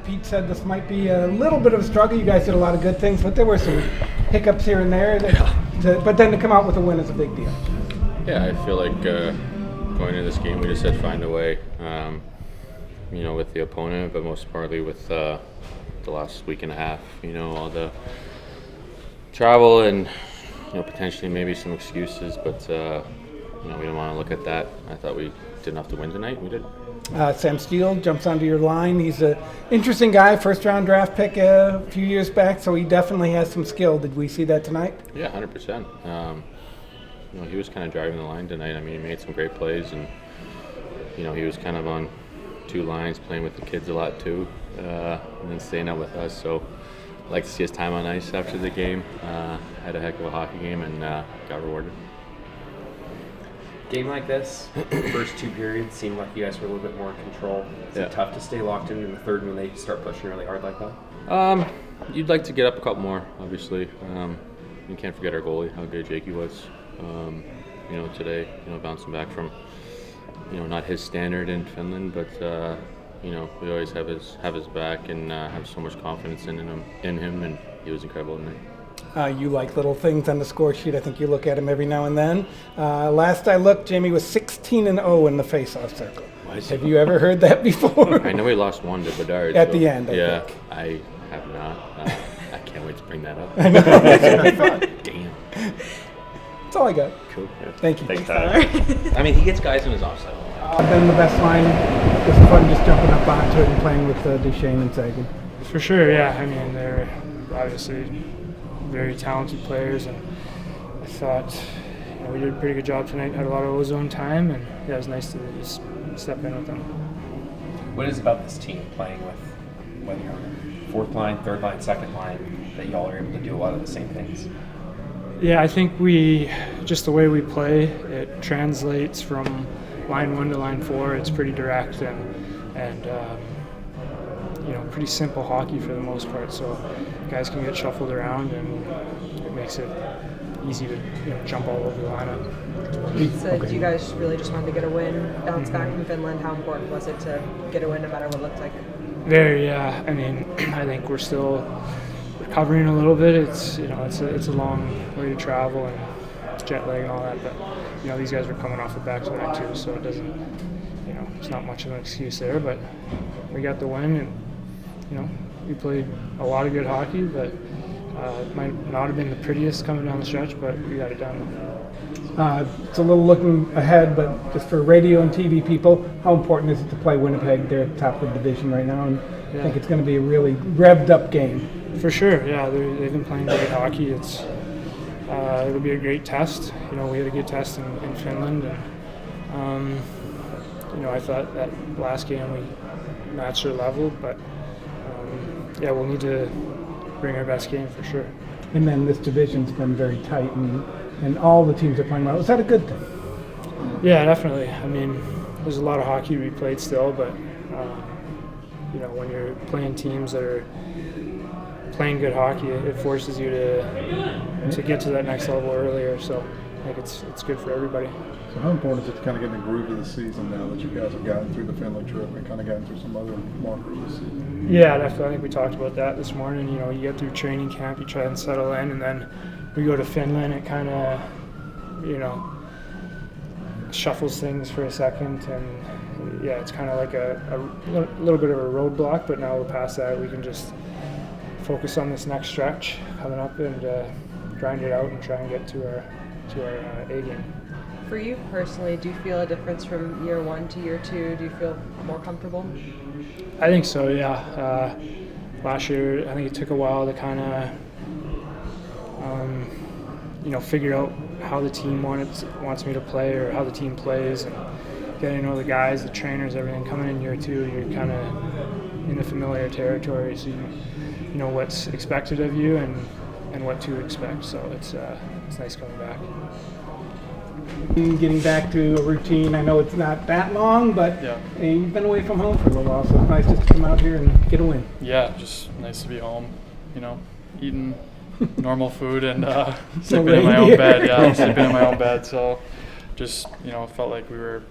Pete said this might be a little bit of a struggle. You guys did a lot of good things, but there were some hiccups here and there. But then to come out with a win is a big deal. Yeah, I feel like going into this game, we just had to find a way, with the opponent, but most importantly with the last week and a half, all the travel and, potentially maybe some excuses, but, we don't want to look at that. I thought we did enough to win tonight. We did. Sam Steele jumps onto your line. He's an interesting guy, first-round draft pick a few years back, so he definitely has some skill. Did we see that tonight? Yeah, 100%. He was kind of driving the line tonight. I mean, he made some great plays, and, he was kind of on two lines, playing with the kids a lot too, and then staying out with us. So I'd like to see his time on ice after the game. Had a heck of a hockey game and got rewarded. Game like this, first two periods seemed like you guys were a little bit more in control. Is it tough to stay locked in the third when they start pushing really hard like that? You'd like to get up a couple more, obviously. You can't forget our goalie, how good Jakey was. Today, bouncing back from, not his standard in Finland, but we always have his back and have so much confidence in him, and he was incredible tonight. You like little things on the score sheet. I think you look at him every now and then. Last I looked, Jamie was 16-0 in the face-off circle. Have you ever heard that before? I know we lost one to Bedard. At the end, I think. I have not. I can't wait to bring that up. I know. It's going to be fun. Damn. That's all I got. Cool. Yeah. Thank you. Thanks, Tyler. I mean, he gets guys in his offside. Been the best line. It was fun just jumping up onto it and playing with Duchesne and Seguin. For sure, yeah. I mean, they're obviously very talented players, and I thought we did a pretty good job tonight. Had a lot of ozone time, and it was nice to just step in with them. What is it about this team playing with, whether you're on the fourth line, third line, second line, that y'all are able to do a lot of the same things? Yeah, I think just the way we play, it translates from line 1 to line 4. It's pretty direct and pretty simple hockey for the most part. So guys can get shuffled around, and it makes it easy to jump all over the lineup. So you guys really just wanted to get a win, bounce back from Finland. How important was it to get a win no matter what it looked like? Very, yeah. I mean, I think we're still recovering a little bit. It's it's a long way to travel and jet lag and all that, but these guys are coming off a back-to-back too, so it doesn't it's not much of an excuse there. But we got the win, and we played a lot of good hockey, but it might not have been the prettiest coming down the stretch, but we got it done. It's a little looking ahead, but just for radio and TV people, how important is it to play Winnipeg? They're at the top of the division right now, and I think it's going to be a really revved-up game. For sure, yeah. They've been playing great hockey. It'll be a great test. We had a good test in Finland, and I thought that last game we matched their level, but we'll need to bring our best game for sure. And then this division's been very tight, and all the teams are playing well. Is that a good thing? Yeah, definitely. I mean, there's a lot of hockey to be played still, but when you're playing teams that are playing good hockey, it forces you to get to that next level earlier. So I think it's good for everybody. So how important is it to kind of get in the groove of the season now that you guys have gotten through the Finland trip and kind of gotten through some other markers this season? Yeah, definitely. I think we talked about that this morning. You get through training camp, you try and settle in, and then we go to Finland. It kind of, shuffles things for a second, and it's kind of like a little bit of a roadblock. But now we're past that. We can just focus on this next stretch coming up and grind it out and try and get to our A game. For you personally, do you feel a difference from year 1 to year 2? Do you feel more comfortable? I think so, yeah. Last year, I think it took a while to kind of, figure out how the team wants me to play or how the team plays, and getting to know the guys, the trainers, everything. Coming in year 2, you're kind of in the familiar territory, so you know what's expected of you and what to expect. So it's nice coming back. Getting back to a routine. I know it's not that long, but you've been away from home for a little while, so it's nice just to come out here and get a win. Yeah, just nice to be home, eating normal food and sleeping No in my own reindeer. bed. Yeah, I'm sleeping in my own bed, so just, felt like we were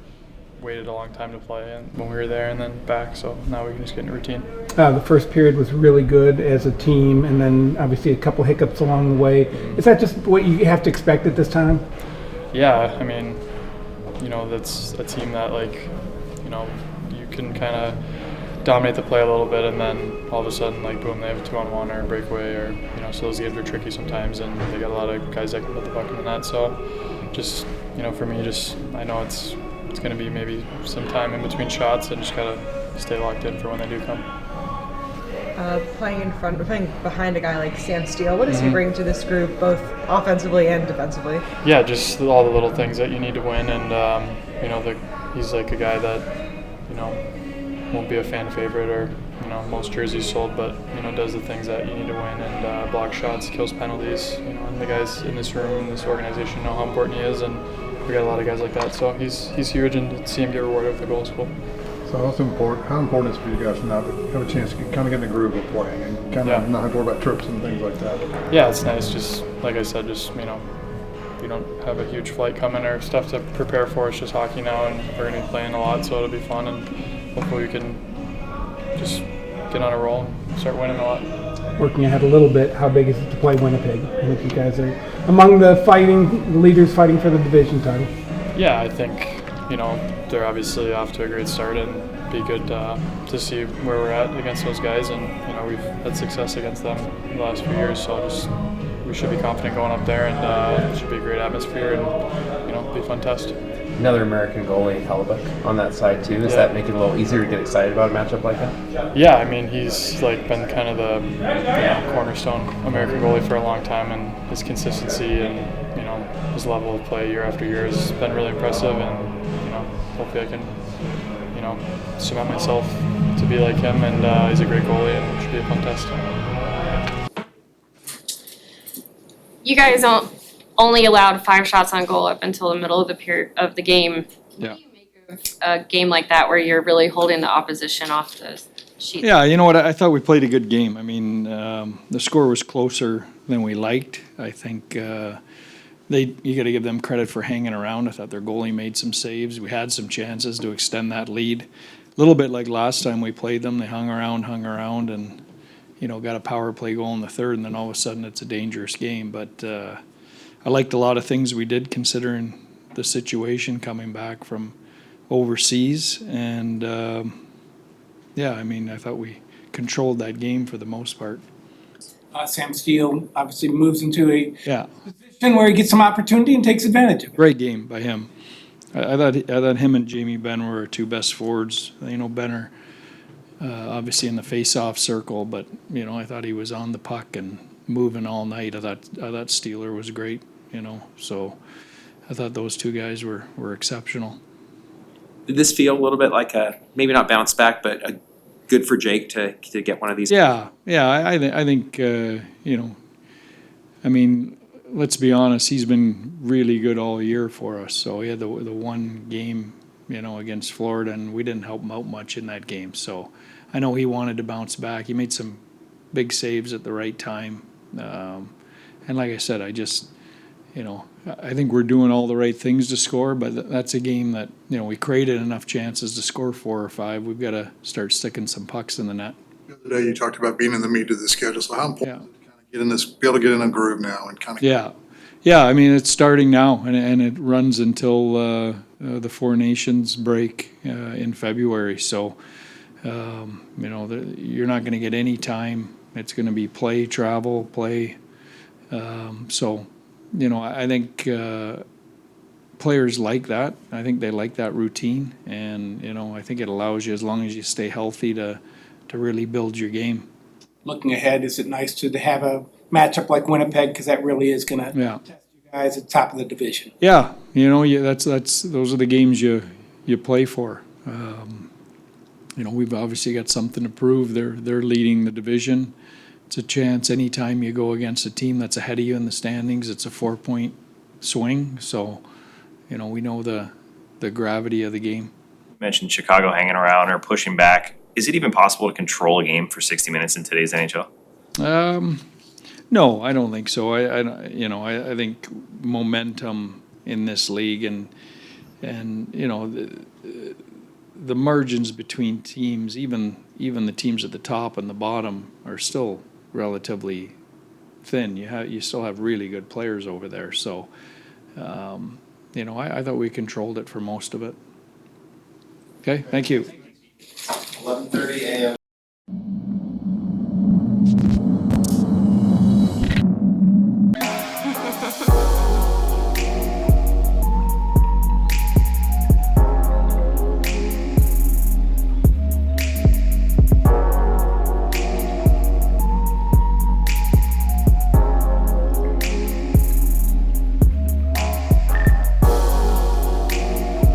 waited a long time to play and when we were there and then back. So now we can just get in a routine. The first period was really good as a team, and then obviously a couple hiccups along the way. Is that just what you have to expect at this time? Yeah, I mean, that's a team that you can kind of dominate the play a little bit, and then all of a sudden, boom, they have a 2-on-1 or a breakaway, or so those games are tricky sometimes, and they got a lot of guys that can put the puck in the net. So, just for me, I know it's going to be maybe some time in between shots, and just gotta stay locked in for when they do come. Playing behind a guy like Sam Steele, what does he bring to this group, both offensively and defensively? Yeah, just all the little things that you need to win, and he's like a guy that won't be a fan favorite or most jerseys sold, but does the things that you need to win, and blocks shots, kills penalties. And the guys in this room, in this organization, know how important he is, and we got a lot of guys like that. So he's huge, and to see him get rewarded with a goal is cool. So how important is it for you guys to now have a chance to kind of get in the groove of playing and kind of not have to worry about trips and things like that? Yeah, it's nice. Just like I said, we don't have a huge flight coming or stuff to prepare for. It's just hockey now, and we're going to be playing a lot, so it'll be fun, and hopefully we can just get on a roll and start winning a lot. Working ahead a little bit, how big is it to play Winnipeg? I think you guys are among the leaders fighting for the division title. Yeah, I think they're obviously off to a great start, and be good to see where we're at against those guys, and we've had success against them in the last few years, so we should be confident going up there, and it should be a great atmosphere, and be a fun test. Another American goalie, Hellebuck, on that side too. Does that make it a little easier to get excited about a matchup like that? Yeah, I mean, he's been kind of the cornerstone American goalie for a long time, and his consistency and his level of play year after year has been really impressive, and hopefully I can cement myself to be like him, and he's a great goalie, and it should be a fun test. You guys only allowed 5 shots on goal up until the middle of the game. Yeah. What do you make of a game like that where you're really holding the opposition off the sheet? Yeah, you know what? I thought we played a good game. I mean, the score was closer than we liked. I think you got to give them credit for hanging around. I thought their goalie made some saves. We had some chances to extend that lead. A little bit like last time we played them. They hung around, and got a power play goal in the third, and then all of a sudden it's a dangerous game. But I liked a lot of things we did considering the situation coming back from overseas. And, I thought we controlled that game for the most part. Sam Steele obviously moves into a Yeah. position where he gets some opportunity and takes advantage of it. Great game by him. I thought him and Jamie Benn were our two best forwards. Benner obviously in the face-off circle, but I thought he was on the puck and moving all night. I thought Steeler was great. So I thought those two guys were exceptional. Did this feel a little bit like maybe not bounce back, but good for Jake to get one of these? Yeah. I think let's be honest. He's been really good all year for us. So he had the one game, against Florida, and we didn't help him out much in that game. So I know he wanted to bounce back. He made some big saves at the right time, and like I said, I think we're doing all the right things to score, but that's a game that, we created enough chances to score 4 or 5. We've got to start sticking some pucks in the net. The other day you talked about being in the meat of the schedule. So how important is it to kind of get in this, be able to get in a groove now and kind of. Yeah. I mean, it's starting now, and it runs until the Four Nations break in February. So, you're not going to get any time. It's going to be play, travel, play. I think players like that. I think they like that routine, and I think it allows you, as long as you stay healthy, to really build your game. Looking ahead, is it nice to have a matchup like Winnipeg, because that really is going to test you guys at the top of the division? Yeah, that's those are the games you play for. We've obviously got something to prove. They're leading the division. It's a chance anytime you go against a team that's ahead of you in the standings. It's a 4-point swing, so we know the gravity of the game. You mentioned Chicago hanging around or pushing back. Is it even possible to control a game for 60 minutes in today's NHL? No, I don't think so. I think momentum in this league, and And, you know, the margins between teams, even the teams at the top and the bottom, are still relatively thin. You still have really good players over there. So, you know, I thought we controlled it for most of it. Okay, thank you.